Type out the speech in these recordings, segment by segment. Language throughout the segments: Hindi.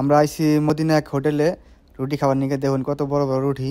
আমরা আইছি মদিনা এক হোটেলে রুটি খাবার নিকে। দেখুন কত বড় বড় রুটি।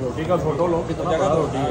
रोटी का फोटो लो, कितना बड़ा रोटी है।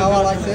খাবার আছে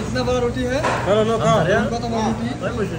इतना बड़ा रोटी है। কত বড় রুটি?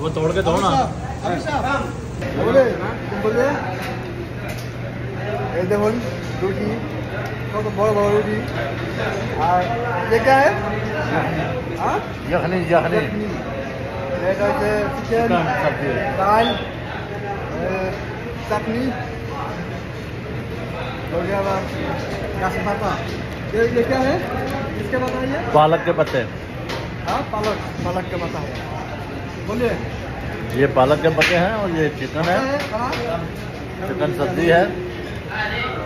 वो तोड़ के दो ना। बोले तुम बोले ये देखो रोटी कत बड़ बड़ रोटी। और ये क्या है? हाँ यखनी यखनी ये है चिकन सब्जी दाल चटनी हो गया पत्ता। ये क्या है? इसके बताइए। पालक के पत्ते। हाँ पालक पालक के पत्ता है। बोलिए ये पालक के पत्ते हैं और ये चिकन है, चिकन सब्जी है।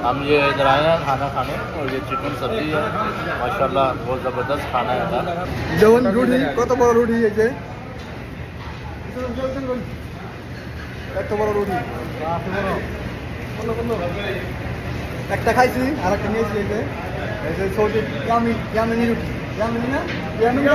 हम ये इधर आए हैं खाना खाने और ये चिकन सब्जी है। माशाल्लाह बहुत ज़बरदस्त खाना है इधर। যেমন রুটি কত বড় রুটি এই যে এত বড় রুটি একটা খাইছি আর একটা নিয়েছি এই যে সৌদি ইয়ামিনি রুটি। ইয়ামিনি না ইয়ামিনি না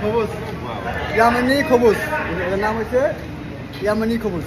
খবুজ ইয়ামিনি খবুজ। এর নাম হচ্ছে ইয়ামিনি খবুজ।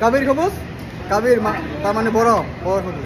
কাবির খবুজ। কাবির তার মানে বড় বড় খবুজ।